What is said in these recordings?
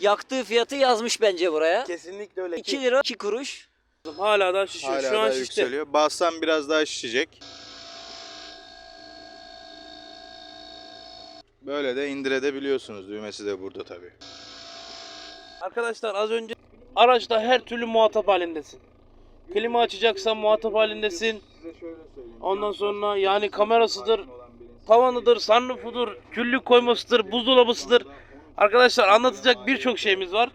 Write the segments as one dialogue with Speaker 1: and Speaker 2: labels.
Speaker 1: Yaktığı fiyatı yazmış bence buraya.
Speaker 2: Kesinlikle öyle.
Speaker 1: 2 lira 2 kuruş.
Speaker 2: Hala da şişiyor.
Speaker 3: Hala
Speaker 2: Şu an
Speaker 3: da
Speaker 2: şişti.
Speaker 3: yükseliyor. Bassam biraz daha şişecek. Böyle de indirebiliyorsunuz. Düğmesi de burada tabii.
Speaker 2: Arkadaşlar az önce araçta her türlü muhatap halindesin. Klima açacaksan muhatap halindesin. Ondan sonra yani kamerasıdır, tavanıdır, sunroofudur, küllük koymasıdır, buzdolabısıdır. Arkadaşlar anlatacak birçok şeyimiz var.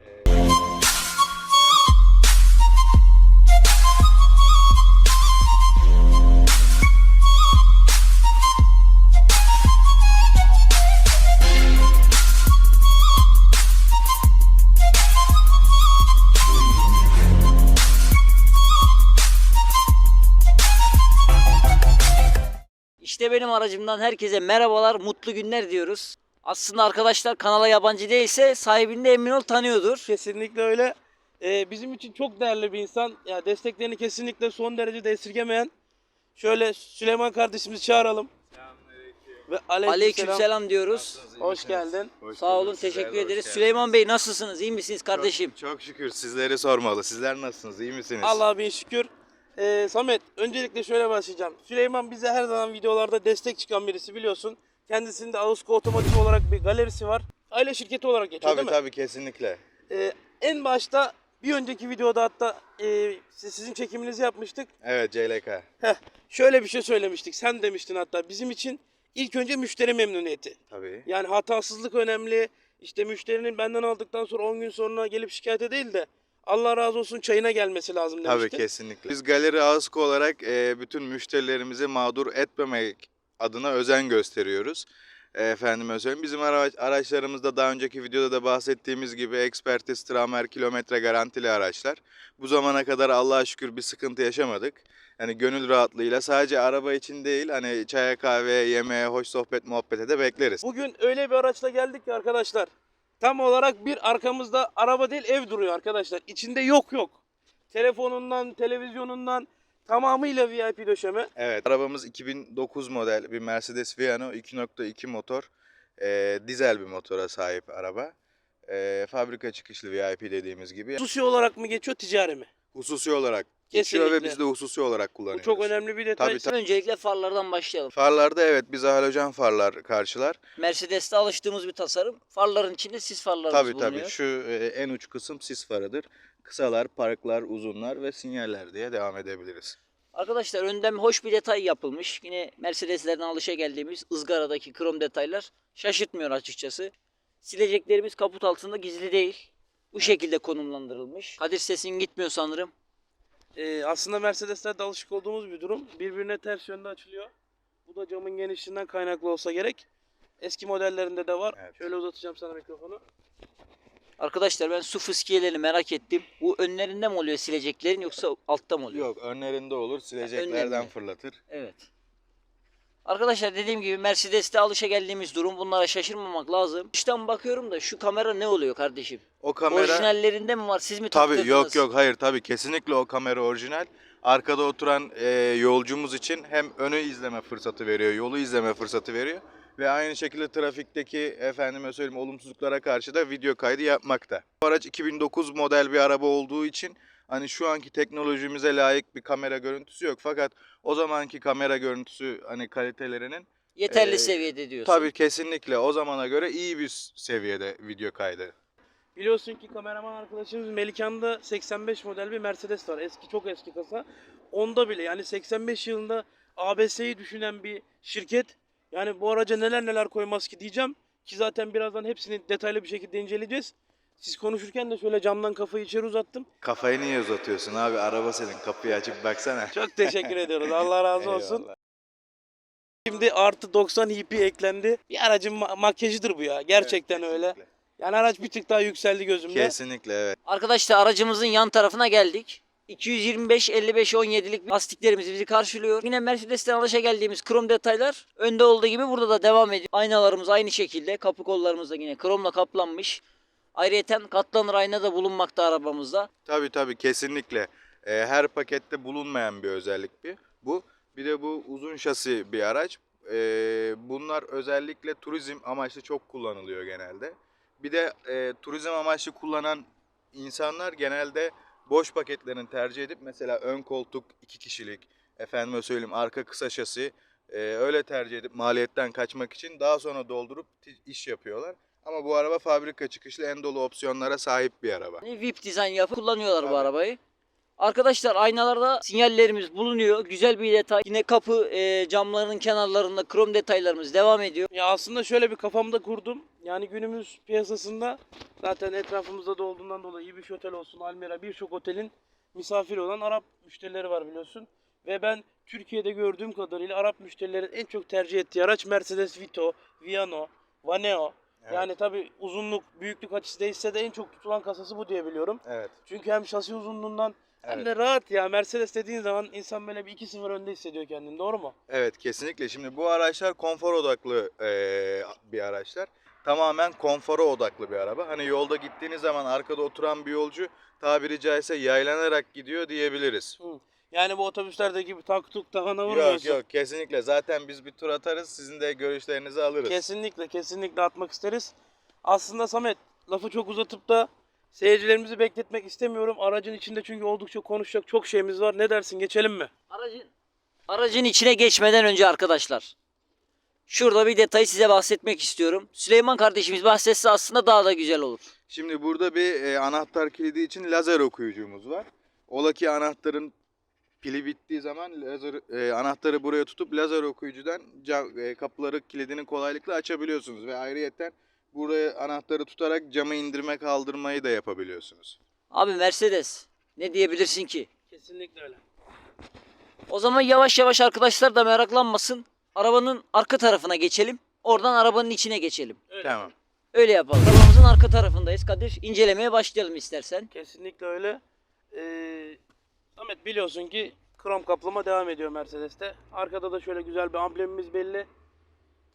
Speaker 1: İşte benim aracımdan herkese merhabalar, mutlu günler diyoruz. Aslında arkadaşlar kanala yabancı değilse sahibini de emin ol tanıyordur.
Speaker 2: Kesinlikle öyle. Bizim için çok değerli bir insan. Ya desteklerini kesinlikle son derece de esirgemeyen. Şöyle Süleyman kardeşimizi çağıralım. Ve
Speaker 1: Aleykümselam diyoruz.
Speaker 2: Hoş geldin.
Speaker 1: Sağ olun, teşekkür ederiz. Süleyman Bey nasılsınız? İyi misiniz kardeşim?
Speaker 3: Çok şükür sizleri sormalı. Sizler nasılsınız? İyi misiniz?
Speaker 2: Allah'a bin şükür. Samet, öncelikle şöyle başlayacağım. Süleyman bize her zaman videolarda destek çıkan birisi biliyorsun. Kendisinde Ağustos Otomotiv olarak bir galerisi var. Aile şirketi olarak geçiyor
Speaker 3: Tabii
Speaker 2: değil mi?
Speaker 3: tabii kesinlikle.
Speaker 2: En başta bir önceki videoda hatta sizin çekiminizi yapmıştık.
Speaker 3: Evet CLK.
Speaker 2: Şöyle bir şey söylemiştik. Sen demiştin hatta bizim için ilk önce müşteri memnuniyeti.
Speaker 3: Tabii.
Speaker 2: Yani hatasızlık önemli. İşte müşterinin benden aldıktan sonra 10 gün sonra gelip şikayete değil de Allah razı olsun çayına gelmesi lazım demiştin.
Speaker 3: Tabii kesinlikle. Biz Galeri Ağustos olarak bütün müşterilerimizi mağdur etmemek adına özen gösteriyoruz. Efendime söyleyeyim. Bizim araçlarımızda daha önceki videoda da bahsettiğimiz gibi ekspertiz, tramer, kilometre garantili araçlar. Bu zamana kadar Allah'a şükür bir sıkıntı yaşamadık. Yani gönül rahatlığıyla sadece araba için değil hani çaya kahveye, yemeğe, hoş sohbet muhabbete de bekleriz.
Speaker 2: Bugün öyle bir araçla geldik ki arkadaşlar. Tam olarak bir arkamızda araba değil ev duruyor arkadaşlar. İçinde yok. Telefonundan, televizyonundan tamamıyla VIP döşeme.
Speaker 3: Evet, arabamız 2009 model bir Mercedes Viano 2.2 motor, dizel bir motora sahip araba. Fabrika çıkışlı VIP dediğimiz gibi.
Speaker 2: Hususi olarak mı geçiyor, ticari mi?
Speaker 3: Hususi olarak geçiyor ve
Speaker 2: Kesinlikle.
Speaker 3: biz de hususi olarak
Speaker 2: Bu
Speaker 3: kullanıyoruz.
Speaker 2: çok önemli bir detay.
Speaker 3: Tabii.
Speaker 1: Öncelikle farlardan başlayalım.
Speaker 3: Farlarda evet bize halojen farlar karşılar.
Speaker 1: Mercedes'te alıştığımız bir tasarım. Farların içinde sis farlarımız bulunuyor.
Speaker 3: Tabii şu en uç kısım sis farıdır. Kısalar, parklar, uzunlar ve sinyaller diye devam edebiliriz.
Speaker 1: Arkadaşlar önden hoş bir detay yapılmış. Yine Mercedes'lerden alışageldiğimiz ızgaradaki krom detaylar şaşırtmıyor açıkçası. Sileceklerimiz kaput altında gizli değil. Bu şekilde konumlandırılmış. Kadir sesin gitmiyor sanırım.
Speaker 2: Aslında Mercedes'lerde alışık olduğumuz bir durum. Birbirine ters yönde açılıyor. Bu da camın genişliğinden kaynaklı olsa gerek. Eski modellerinde de var.
Speaker 3: Evet.
Speaker 2: Şöyle uzatacağım sana mikrofonu.
Speaker 1: Arkadaşlar ben su fıskiyelerini merak ettim. Bu önlerinde mi oluyor sileceklerin yoksa altta mı oluyor?
Speaker 3: Yok önlerinde olur sileceklerden
Speaker 1: önlerinde.
Speaker 3: fırlatır.
Speaker 1: Evet. Arkadaşlar dediğim gibi Mercedes'te alışageldiğimiz durum. Bunlara şaşırmamak lazım. Dıştan bakıyorum da şu kamera ne oluyor kardeşim?
Speaker 3: O kamera
Speaker 1: Orijinallerinde mi var? Siz mi
Speaker 3: tabii
Speaker 1: taktırdınız?
Speaker 3: yok hayır tabii kesinlikle o kamera orijinal. Arkada oturan yolcumuz için hem önü izleme fırsatı veriyor, yolu izleme fırsatı veriyor. Ve aynı şekilde trafikteki efendime söyleyeyim olumsuzluklara karşı da video kaydı yapmakta. Bu araç 2009 model bir araba olduğu için hani şu anki teknolojimize layık bir kamera görüntüsü yok. Fakat o zamanki kamera görüntüsü hani kalitelerinin
Speaker 1: Yeterli seviyede diyorsun.
Speaker 3: tabii kesinlikle o zamana göre iyi bir seviyede video kaydı.
Speaker 2: Biliyorsun ki kameraman arkadaşımız Melikan'da 85 model bir Mercedes var. Eski, çok eski kasa. Onda bile yani 85 yılında ABS'yi düşünen bir şirket yani bu araca neler koymaz ki diyeceğim. Ki zaten birazdan hepsini detaylı bir şekilde inceleyeceğiz. Siz konuşurken de şöyle camdan kafayı içeri uzattım.
Speaker 3: Kafayı niye uzatıyorsun abi? Araba senin. Kapıyı açıp baksana.
Speaker 2: Çok teşekkür ediyoruz. Allah razı olsun.
Speaker 3: Eyvallah.
Speaker 2: Şimdi artı 90 hippie eklendi. Bir aracın makyajıdır bu ya. Gerçekten
Speaker 3: Evet,
Speaker 2: öyle.
Speaker 3: kesinlikle.
Speaker 2: Yani araç bir tık daha yükseldi gözümde.
Speaker 3: Kesinlikle evet.
Speaker 1: Arkadaşlar aracımızın yan tarafına geldik. 225 55 17'lik lastiklerimiz bizi karşılıyor. Yine Mercedes'ten alışageldiğimiz krom detaylar önde olduğu gibi burada da devam ediyor. Aynalarımız aynı şekilde. Kapı kollarımız da yine kromla kaplanmış. Ayrıyeten katlanır ayna da bulunmakta arabamızda.
Speaker 3: Tabii kesinlikle. Her pakette bulunmayan bir özellik bu. Bir de bu uzun şasi bir araç. Bunlar özellikle turizm amaçlı çok kullanılıyor genelde. Bir de turizm amaçlı kullanan insanlar genelde boş paketlerini tercih edip mesela ön koltuk 2 kişilik, efendime söyleyeyim arka kısa şasi öyle tercih edip maliyetten kaçmak için daha sonra doldurup iş yapıyorlar. Ama bu araba fabrika çıkışlı en dolu opsiyonlara sahip bir araba.
Speaker 1: VIP dizayn yapıp kullanıyorlar bu
Speaker 3: Tabii.
Speaker 1: arabayı. Arkadaşlar aynalarda sinyallerimiz bulunuyor. Güzel bir detay. Yine kapı camlarının kenarlarında krom detaylarımız devam ediyor.
Speaker 2: Ya aslında şöyle bir kafamda kurdum. Yani günümüz piyasasında zaten etrafımızda da olduğundan dolayı Ibiş Otel olsun, Almera birçok otelin misafiri olan Arap müşterileri var biliyorsun. Ve ben Türkiye'de gördüğüm kadarıyla Arap müşterilerin en çok tercih ettiği araç Mercedes Vito, Viano, Vaneo.
Speaker 3: Evet.
Speaker 2: Yani tabi uzunluk, büyüklük açısı değişse de en çok tutulan kasası bu diye biliyorum.
Speaker 3: Evet.
Speaker 2: Çünkü hem şasi uzunluğundan hem
Speaker 3: Evet.
Speaker 2: de rahat ya. Mercedes dediğin zaman insan böyle bir 2-0 önde hissediyor kendini, doğru mu?
Speaker 3: Evet, kesinlikle. Şimdi bu araçlar konfor odaklı bir araçlar. Tamamen konfora odaklı bir araba. Hani yolda gittiğiniz zaman arkada oturan bir yolcu tabiri caizse yaylanarak gidiyor diyebiliriz.
Speaker 2: Hı. Yani bu otobüslerdeki gibi tak tuk tavana
Speaker 3: Yok
Speaker 2: vurmuyorsun.
Speaker 3: yok, kesinlikle. Zaten biz bir tur atarız. Sizin de görüşlerinizi alırız.
Speaker 2: Kesinlikle atmak isteriz. Aslında Samet, lafı çok uzatıp da seyircilerimizi bekletmek istemiyorum. Aracın içinde çünkü oldukça konuşacak çok şeyimiz var. Ne dersin, geçelim mi?
Speaker 1: Aracın içine geçmeden önce arkadaşlar, şurada bir detayı size bahsetmek istiyorum. Süleyman kardeşimiz bahsetse aslında daha da güzel olur.
Speaker 3: Şimdi burada bir anahtar kilidi için lazer okuyucumuz var. Ola ki anahtarın pili bittiği zaman anahtarı buraya tutup lazer okuyucudan kapıları kilidini kolaylıkla açabiliyorsunuz. Ve ayrıyeten buraya anahtarı tutarak camı indirme kaldırmayı da yapabiliyorsunuz.
Speaker 1: Abi Mercedes, ne diyebilirsin ki?
Speaker 2: Kesinlikle öyle.
Speaker 1: O zaman yavaş yavaş arkadaşlar da meraklanmasın. Arabanın arka tarafına geçelim. Oradan arabanın içine geçelim.
Speaker 2: Öyle.
Speaker 3: Tamam.
Speaker 1: Öyle yapalım. Arabamızın arka tarafındayız. Kadir, incelemeye başlayalım istersen.
Speaker 2: Kesinlikle öyle. Samet, biliyorsun ki krom kaplama devam ediyor Mercedes'te. Arkada da şöyle güzel bir amblemimiz belli.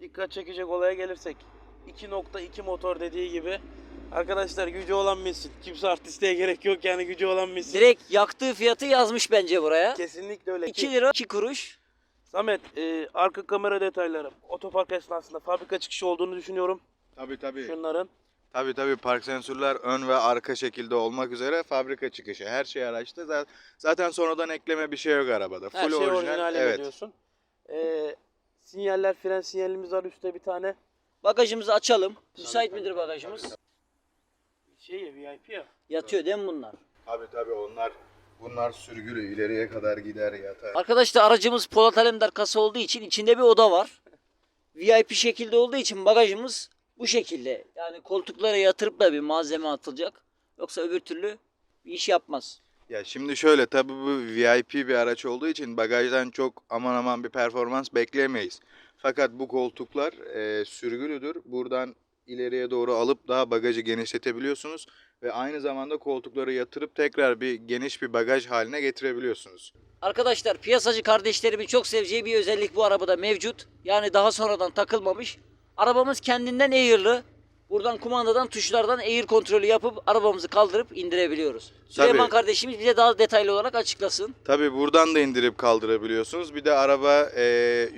Speaker 2: Dikkat çekecek olaya gelirsek, 2.2 motor dediği gibi. Arkadaşlar, gücü olan bilsin. Kimse artistliğe gerek yok, yani gücü olan bilsin.
Speaker 1: Direkt yaktığı fiyatı yazmış bence buraya.
Speaker 2: Kesinlikle öyle.
Speaker 1: 2 lira 2 kuruş.
Speaker 2: Samet, arka kamera detayları otopark esnasında fabrika çıkışı olduğunu düşünüyorum
Speaker 3: Tabii.
Speaker 2: şunların.
Speaker 3: Tabii, park sensörler ön ve arka şekilde olmak üzere fabrika çıkışı. Her şey araçta. Zaten sonradan ekleme bir şey yok arabada.
Speaker 2: Her
Speaker 3: Full
Speaker 2: şey
Speaker 3: orijinal.
Speaker 2: orijinal
Speaker 3: Evet.
Speaker 2: diyorsun. Sinyaller, fren sinyalimiz var üstte bir tane.
Speaker 1: Bagajımızı açalım. Müsait midir bagajımız?
Speaker 2: VIP ya.
Speaker 1: Yatıyor değil mi bunlar?
Speaker 3: Tabii bunlar sürgülü, ileriye kadar gider yatar.
Speaker 1: Arkadaşlar aracımız Polat Alemdar kasa olduğu için içinde bir oda var. VIP şekilde olduğu için bagajımız bu şekilde. Yani koltuklara yatırıp da bir malzeme atılacak. Yoksa öbür türlü bir iş yapmaz.
Speaker 3: Ya şimdi şöyle, tabii bu VIP bir araç olduğu için bagajdan çok aman bir performans bekleyemeyiz. Fakat bu koltuklar sürgülüdür. Buradan ileriye doğru alıp daha bagajı genişletebiliyorsunuz. Ve aynı zamanda koltukları yatırıp tekrar geniş bir bagaj haline getirebiliyorsunuz.
Speaker 1: Arkadaşlar piyasacı kardeşlerimin çok seveceği bir özellik bu arabada mevcut. Yani daha sonradan takılmamış. Arabamız kendinden Air'lı. Buradan kumandadan tuşlardan Air kontrolü yapıp arabamızı kaldırıp indirebiliyoruz. Süleyman kardeşimiz bize daha detaylı olarak açıklasın.
Speaker 3: Tabii buradan da indirip kaldırabiliyorsunuz. Bir de araba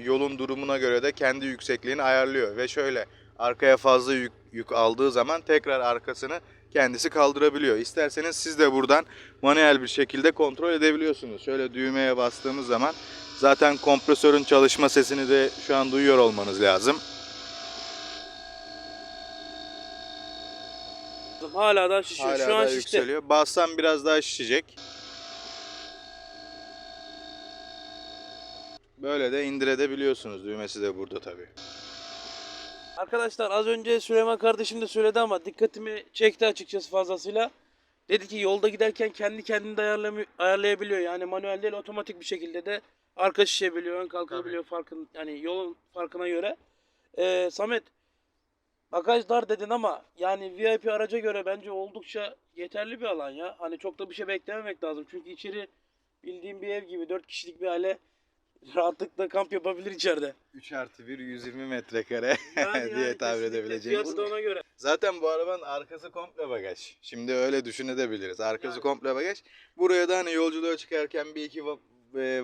Speaker 3: yolun durumuna göre de kendi yüksekliğini ayarlıyor. Ve şöyle, arkaya fazla yük aldığı zaman tekrar arkasını kendisi kaldırabiliyor. İsterseniz siz de buradan manuel bir şekilde kontrol edebiliyorsunuz. Şöyle düğmeye bastığımız zaman zaten kompresörün çalışma sesini de şu an duyuyor olmanız lazım.
Speaker 2: Hala daha şişiyor.
Speaker 3: Hala
Speaker 2: Şu an
Speaker 3: da
Speaker 2: şişti.
Speaker 3: yükseliyor. Bassam biraz daha şişecek. Böyle de indirebiliyorsunuz. Düğmesi de burada tabii.
Speaker 2: Arkadaşlar, az önce Süleyman kardeşim de söyledi ama dikkatimi çekti açıkçası fazlasıyla. Dedi ki yolda giderken kendi kendini de ayarlayabiliyor. Yani manuel değil, otomatik bir şekilde de arka şişebiliyor, ön kalkabiliyor yani yolun farkına göre. Samet, bagaj dar dedin ama yani VIP araca göre bence oldukça yeterli bir alan ya. Hani çok da bir şey beklememek lazım. Çünkü içeri bildiğim bir ev gibi 4 kişilik bir aile rahatlıkla kamp yapabilir içeride.
Speaker 3: 3+1 120 metrekare
Speaker 2: Yani
Speaker 3: diye tabir
Speaker 2: kesinlikle
Speaker 3: edebileceğimiz.
Speaker 2: fiyatı da ona göre.
Speaker 3: Zaten bu arabanın arkası komple bagaj. Şimdi öyle düşünebiliriz. Arkası komple bagaj. Buraya da hani yolculuğa çıkarken bir iki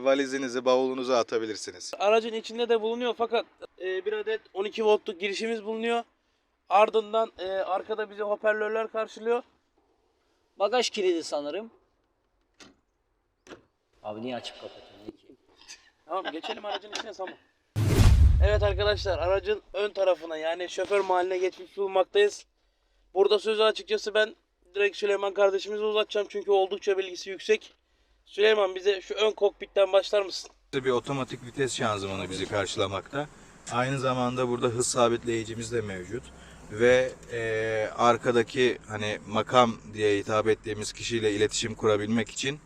Speaker 3: valizinizi, bavulunuzu atabilirsiniz.
Speaker 2: Aracın içinde de bulunuyor fakat bir adet 12 voltluk girişimiz bulunuyor. Ardından arkada bizi hoparlörler karşılıyor.
Speaker 1: Bagaj kilidi sanırım. Abi niye açıp kapatıyorsun?
Speaker 2: Tamam, geçelim aracın içine Samo. Evet arkadaşlar, aracın ön tarafına yani şoför mahalline geçmiş bulunmaktayız. Burada sözü açıkçası ben direkt Süleyman kardeşimize uzatacağım çünkü oldukça bilgisi yüksek. Süleyman, bize şu ön kokpitten başlar mısın?
Speaker 3: Bir otomatik vites şanzımanı bizi karşılamakta. Aynı zamanda burada hız sabitleyicimiz de mevcut. Ve arkadaki hani makam diye hitap ettiğimiz kişiyle iletişim kurabilmek için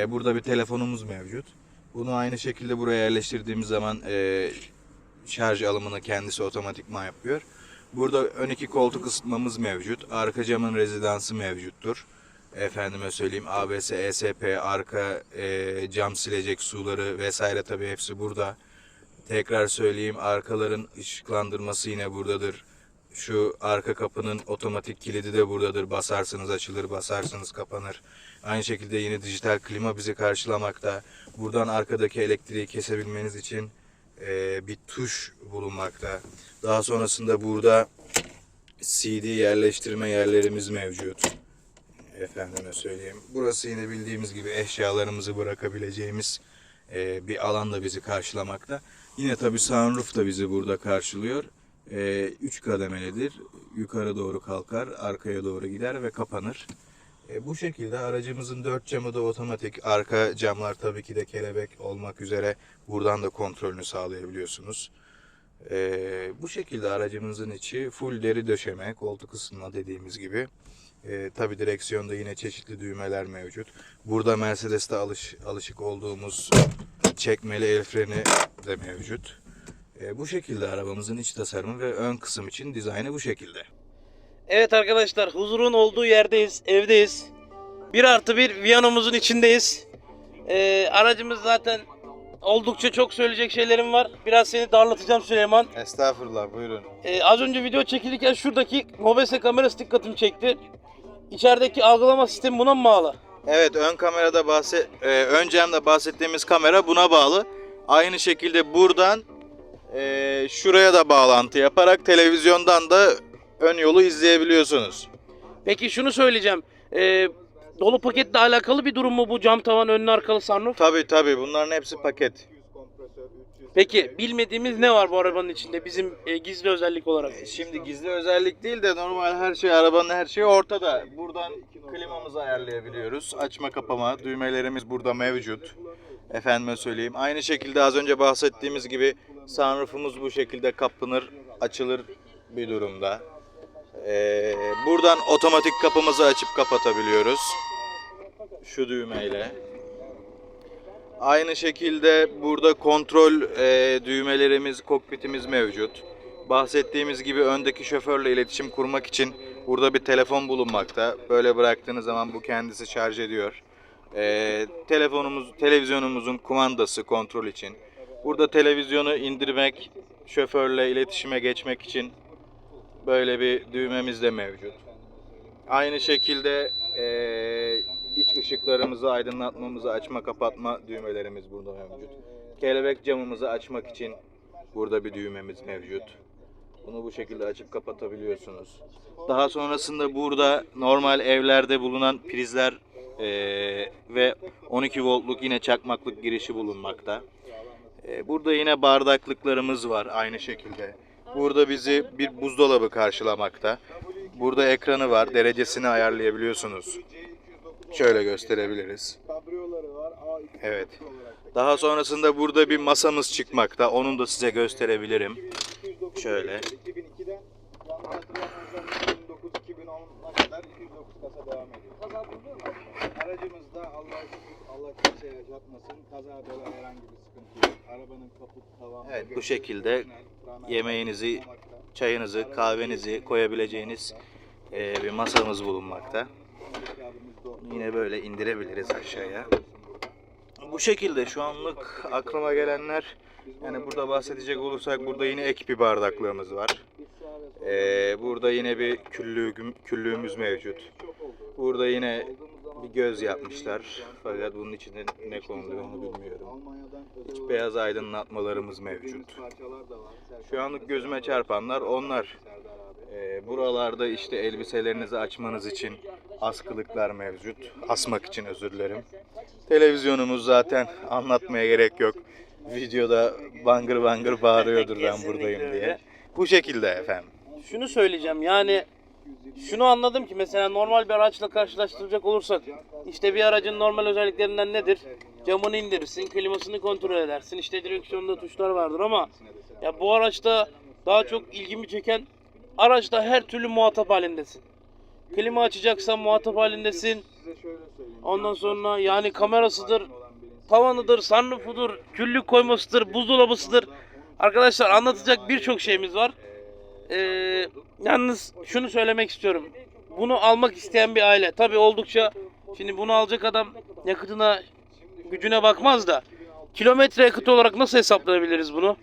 Speaker 3: burada bir telefonumuz mevcut. Bunu aynı şekilde buraya yerleştirdiğimiz zaman şarj alımını kendisi otomatikman yapıyor. Burada ön iki koltuk ısıtmamız mevcut. Arka camın rezidansı mevcuttur. Efendime söyleyeyim, ABS, ESP, arka cam silecek suları vesaire, tabii hepsi burada. Tekrar söyleyeyim, arkaların ışıklandırması yine buradadır. Şu arka kapının otomatik kilidi de buradadır. Basarsanız açılır, basarsanız kapanır. Aynı şekilde yine dijital klima bizi karşılamakta. Buradan arkadaki elektriği kesebilmeniz için bir tuş bulunmakta. Daha sonrasında burada CD yerleştirme yerlerimiz mevcut. Efendime söyleyeyim. Burası yine bildiğimiz gibi eşyalarımızı bırakabileceğimiz bir alan da bizi karşılamakta. Yine tabii sunroof da bizi burada karşılıyor. 3 kademelidir. Yukarı doğru kalkar, arkaya doğru gider ve kapanır. Bu şekilde aracımızın 4 camı da otomatik. Arka camlar tabii ki de kelebek olmak üzere buradan da kontrolünü sağlayabiliyorsunuz. Bu şekilde aracımızın içi full deri döşeme, koltuk ısınma dediğimiz gibi. Tabii direksiyonda yine çeşitli düğmeler mevcut. Burada Mercedes'te alışık olduğumuz çekmeli el freni de mevcut. Bu şekilde arabamızın iç tasarımı ve ön kısım için dizaynı bu şekilde.
Speaker 2: Evet arkadaşlar, huzurun olduğu yerdeyiz, evdeyiz. 1+1 Viano'muzun içindeyiz. Aracımız zaten oldukça çok söyleyecek şeylerim var. Biraz seni darlatacağım Süleyman.
Speaker 3: Estağfurullah, buyurun.
Speaker 2: Az önce video çekilirken şuradaki mobese kamerası dikkatimi çekti. İçerideki algılama sistemi buna mı bağlı?
Speaker 3: Evet, ön kamerada ön camda bahsettiğimiz kamera buna bağlı. Aynı şekilde buradan şuraya da bağlantı yaparak televizyondan da ön yolu izleyebiliyorsunuz.
Speaker 2: Peki şunu söyleyeceğim. Dolu paketle alakalı bir durum mu bu cam tavan önlü arkalı sunroof?
Speaker 3: Tabii bunların hepsi paket.
Speaker 2: Peki bilmediğimiz ne var bu arabanın içinde bizim gizli özellik olarak?
Speaker 3: Şimdi gizli özellik değil de normal her şey, arabanın her şeyi ortada. Buradan klimamızı ayarlayabiliyoruz. Açma kapama düğmelerimiz burada mevcut. Efendime söyleyeyim. Aynı şekilde az önce bahsettiğimiz gibi sunroofumuz bu şekilde kapanır, açılır bir durumda. Buradan otomatik kapımızı açıp kapatabiliyoruz. Şu düğmeyle. Aynı şekilde burada kontrol düğmelerimiz, kokpitimiz mevcut. Bahsettiğimiz gibi öndeki şoförle iletişim kurmak için burada bir telefon bulunmakta. Böyle bıraktığınız zaman bu kendisi şarj ediyor. Televizyonumuzun kumandası kontrol için. Burada televizyonu indirmek, şoförle iletişime geçmek için böyle bir düğmemiz de mevcut. Aynı şekilde iç ışıklarımızı aydınlatmamızı açma kapatma düğmelerimiz burada mevcut. Kelebek camımızı açmak için burada bir düğmemiz mevcut. Bunu bu şekilde açıp kapatabiliyorsunuz. Daha sonrasında burada normal evlerde bulunan prizler ve 12 voltluk yine çakmaklık girişi bulunmakta. Burada yine bardaklıklarımız var aynı şekilde. Burada bizi bir buzdolabı karşılamakta. Burada ekranı var. Derecesini ayarlayabiliyorsunuz. Şöyle gösterebiliriz. Evet. Daha sonrasında burada bir masamız çıkmakta. Onu da size gösterebilirim. Şöyle. Aracımızda Allah kimseye yaşatmasın. Kaza bela herhangi bir sıkıntı yok. Arabanın kaput tavanı. Evet, bu şekilde yemeğinizi, çayınızı, kahvenizi koyabileceğiniz bir masamız bulunmakta. Yine böyle indirebiliriz aşağıya. Bu şekilde şu anlık aklıma gelenler Yani burada bahsedecek olursak burada yine ek bir bardaklığımız var. Burada yine bir küllüğümüz mevcut. Burada yine bir göz yapmışlar. Fakat bunun içinde ne konuluyor onu bilmiyorum. İç beyaz aydınlatmalarımız mevcut. Şu anlık gözüme çarpanlar onlar. Buralarda işte elbiselerinizi açmanız için askılıklar mevcut. Asmak için, özür dilerim. Televizyonumuz zaten anlatmaya gerek yok. Videoda bangır bangır bağırıyordur ben buradayım diye. Bu şekilde efendim.
Speaker 2: Şunu söyleyeceğim, yani şunu anladım ki mesela normal bir araçla karşılaştıracak olursak işte bir aracın normal özelliklerinden nedir? Camını indirirsin, klimasını kontrol edersin, işte direksiyonda tuşlar vardır ama ya bu araçta daha çok ilgimi çeken, araçta her türlü muhatap halindesin. Klima açacaksan muhatap halindesin. Ondan sonra yani kamerasıdır, tavanıdır, sunroofudur, küllük koymasıdır, buzdolabısıdır. Arkadaşlar anlatacak birçok şeyimiz var. Yalnız şunu söylemek istiyorum. Bunu almak isteyen bir aile. Tabii oldukça, şimdi bunu alacak adam yakıtına, gücüne bakmaz da kilometre yakıt olarak nasıl hesaplayabiliriz bunu?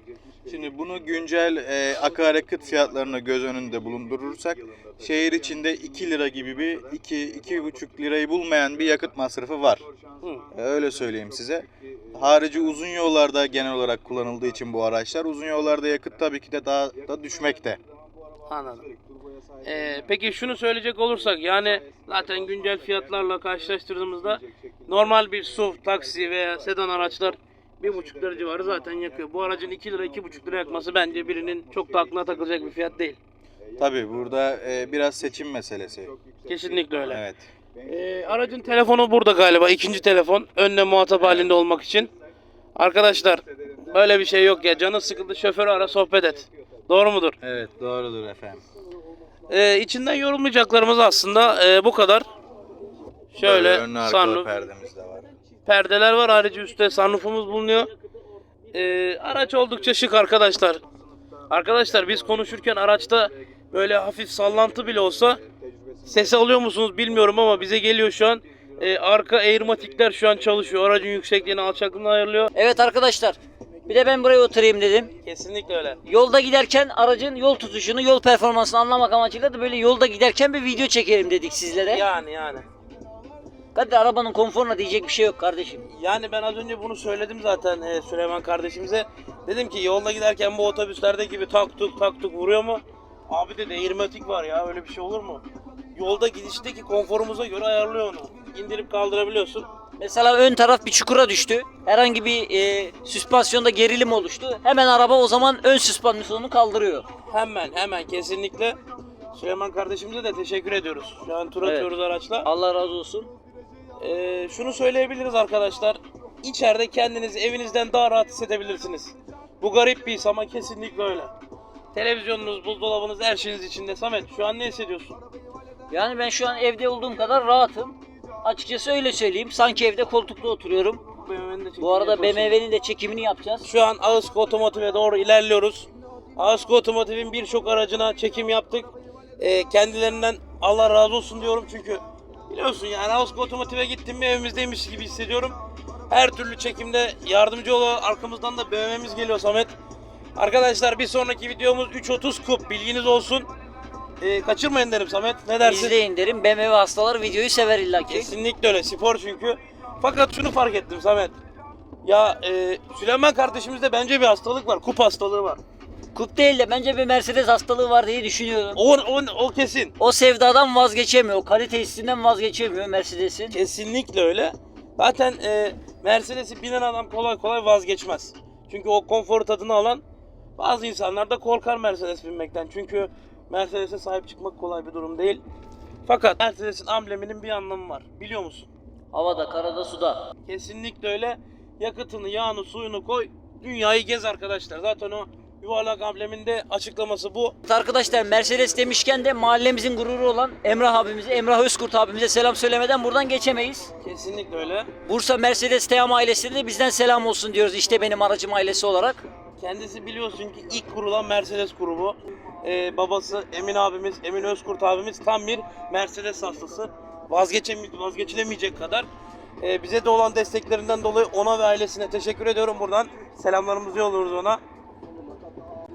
Speaker 3: Şimdi bunu güncel akaryakıt fiyatlarını göz önünde bulundurursak şehir içinde 2 lira gibi bir 2,5 lirayı bulmayan bir yakıt masrafı var. Öyle söyleyeyim size. Harici uzun yollarda genel olarak kullanıldığı için bu araçlar, uzun yollarda yakıt tabii ki de daha da düşmekte.
Speaker 2: Anladım. Peki şunu söyleyecek olursak, yani zaten güncel fiyatlarla karşılaştırdığımızda normal bir SUV, taksi veya sedan araçlar 1,5 lira civarı zaten yakıyor. Bu aracın 2 lira 2,5 lira yakması bence birinin çok da aklına takılacak bir fiyat değil.
Speaker 3: Tabii burada biraz seçim meselesi.
Speaker 2: Kesinlikle öyle.
Speaker 3: Evet.
Speaker 2: Aracın telefonu burada galiba, ikinci telefon, önle muhatap halinde olmak için. Arkadaşlar böyle bir şey yok ya, canın sıkıldı şoförü ara, sohbet et. Doğru mudur?
Speaker 3: Evet, doğrudur efendim.
Speaker 2: İçinden yorumlayacaklarımız aslında bu kadar. Şöyle
Speaker 3: Önlü arkalı
Speaker 2: sunroof,
Speaker 3: perdemiz de var.
Speaker 2: perdeler var, ayrıca üstte sunroofumuz bulunuyor. Araç oldukça şık arkadaşlar. Arkadaşlar biz konuşurken araçta böyle hafif sallantı bile olsa ses alıyor musunuz bilmiyorum ama bize geliyor şu an. Arka airmatikler şu an çalışıyor. Aracın yüksekliğini, alçaklığını ayarlıyor.
Speaker 1: Evet arkadaşlar, bir de ben buraya oturayım dedim.
Speaker 2: Kesinlikle öyle.
Speaker 1: Yolda giderken aracın yol tutuşunu, yol performansını anlamak amacıyla da böyle yolda giderken bir video çekelim dedik sizlere.
Speaker 2: Yani.
Speaker 1: Hadi arabanın konforuna diyecek bir şey yok kardeşim.
Speaker 2: Yani ben az önce bunu söyledim zaten Süleyman kardeşimize. Dedim ki yolda giderken bu otobüslerdeki gibi tak tuk vuruyor mu? Abi dedi airmatik var ya, öyle bir şey olur mu? Yolda gidişteki konforumuza göre ayarlıyor onu. İndirip kaldırabiliyorsun.
Speaker 1: Mesela ön taraf bir çukura düştü. Herhangi bir süspansiyonda gerilim oluştu. Hemen araba o zaman ön süspansiyonunu kaldırıyor.
Speaker 2: Hemen kesinlikle. Süleyman kardeşimize de teşekkür ediyoruz. Şu an tur
Speaker 1: Evet.
Speaker 2: atıyoruz araçla.
Speaker 1: Allah razı olsun.
Speaker 2: Şunu söyleyebiliriz arkadaşlar. İçeride kendinizi evinizden daha rahat hissedebilirsiniz. Bu garip bir his ama kesinlikle öyle. Televizyonunuz, buzdolabınız, her şeyiniz içinde. Samet şu an ne hissediyorsun?
Speaker 1: Yani ben şu an evde olduğum kadar rahatım. Açıkçası öyle söyleyeyim. Sanki evde koltukta oturuyorum. Bu arada BMW'nin de çekimini yapacağız.
Speaker 2: Şu an Ağustos Otomotiv'e doğru ilerliyoruz. Ağustos Otomotiv'in birçok aracına çekim yaptık. Kendilerinden Allah razı olsun diyorum çünkü biliyorsun yani Ağustos Otomotiv'e gittim mi evimizdeymiş gibi hissediyorum. Her türlü çekimde yardımcı oluyor. Arkamızdan da BMW'miz geliyor Samet. Arkadaşlar bir sonraki videomuz 330 kup, bilginiz olsun. Kaçırmayın derim Samet. Ne dersin?
Speaker 1: İzleyin derim. BMW hastalar videoyu sever illaki.
Speaker 2: Kesinlikle öyle. Spor çünkü. Fakat şunu fark ettim Samet. Ya Süleyman kardeşimizde bence bir hastalık var. Kup hastalığı var.
Speaker 1: Kup değil de bence bir Mercedes hastalığı var diye düşünüyorum.
Speaker 2: O kesin.
Speaker 1: O sevdadan vazgeçemiyor. O kalite hissinden vazgeçemiyor Mercedes'in.
Speaker 2: Kesinlikle öyle. Zaten Mercedes'i binen adam kolay kolay vazgeçmez. Çünkü o konfor tadını alan bazı insanlar da korkar Mercedes binmekten. Çünkü Mercedes'e sahip çıkmak kolay bir durum değil. Fakat Mercedes'in ambleminin bir anlamı var. Biliyor musun?
Speaker 1: Havada, karada, suda.
Speaker 2: Kesinlikle öyle. Yakıtını, yağını, suyunu koy. Dünyayı gez arkadaşlar. Zaten o yuvarlak ambleminde açıklaması bu.
Speaker 1: Arkadaşlar Mercedes demişken de mahallemizin gururu olan Emrah abimize, Emrah Özkurt abimize selam söylemeden buradan geçemeyiz.
Speaker 2: Kesinlikle öyle.
Speaker 1: Bursa Mercedes Team ailesine de bizden selam olsun diyoruz. İşte benim aracım ailesi olarak.
Speaker 2: Kendisi biliyorsun ki ilk kurulan Mercedes grubu. Babası Emin abimiz, Emin Özkurt abimiz tam bir Mercedes hastası. Vazgeçilemeyecek kadar. Bize de olan desteklerinden dolayı ona ve ailesine teşekkür ediyorum buradan. Selamlarımızı yolluyoruz ona.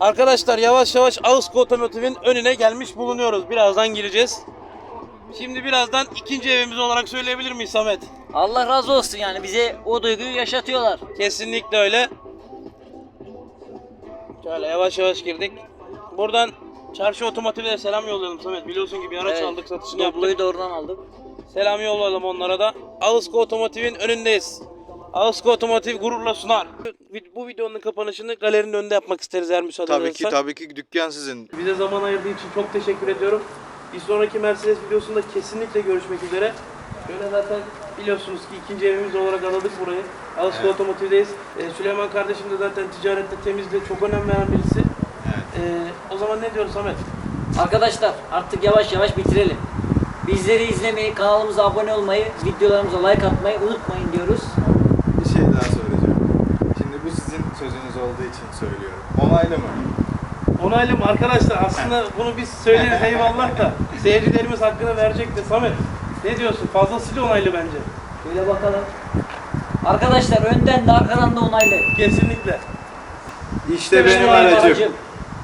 Speaker 2: Arkadaşlar yavaş yavaş Ağızko Otomotiv'in önüne gelmiş bulunuyoruz. Birazdan gireceğiz. Şimdi birazdan ikinci evimiz olarak söyleyebilir miyiz Samet?
Speaker 1: Allah razı olsun yani bize o duyguyu yaşatıyorlar.
Speaker 2: Kesinlikle öyle. Şöyle yavaş yavaş girdik. Buradan Çarşı Otomotiv'e de selam yollayalım Samet. Biliyorsun ki bir araç
Speaker 1: Evet,
Speaker 2: aldık, satışını yaptık.
Speaker 1: Doblo'yu da oradan aldık.
Speaker 2: Selam yollayalım onlara da. Ağızko Otomotiv'in önündeyiz. Ağızko Otomotiv gururla sunar. Bu videonun kapanışını galerinin önünde yapmak isteriz eğer müsaade
Speaker 3: Tabii
Speaker 2: edersen.
Speaker 3: ki tabii ki dükkan sizin.
Speaker 2: Bize zaman ayırdığı için çok teşekkür ediyorum. Bir sonraki Mercedes videosunda kesinlikle görüşmek üzere. Şöyle zaten biliyorsunuz ki ikinci evimiz olarak adadık burayı. Ağızko Otomotiv'deyiz. Süleyman kardeşim de zaten ticarette, temizliğe çok önem veren birisi. O zaman ne diyoruz Samet?
Speaker 1: Arkadaşlar artık yavaş yavaş bitirelim. Bizleri izlemeyi, kanalımıza abone olmayı, videolarımıza like atmayı unutmayın diyoruz.
Speaker 3: Bir şey daha söyleyeceğim. Şimdi bu sizin sözünüz olduğu için söylüyorum. Onaylı mı?
Speaker 2: Onaylı mı arkadaşlar? Aslında bunu biz söyleriz eyvallah da seyircilerimiz hakkını verecektir. Samet ne diyorsun? Fazlasıyla onaylı bence.
Speaker 1: Şöyle bakalım. Arkadaşlar önden de arkadan da onaylı.
Speaker 2: Kesinlikle.
Speaker 3: İşte benim aracım.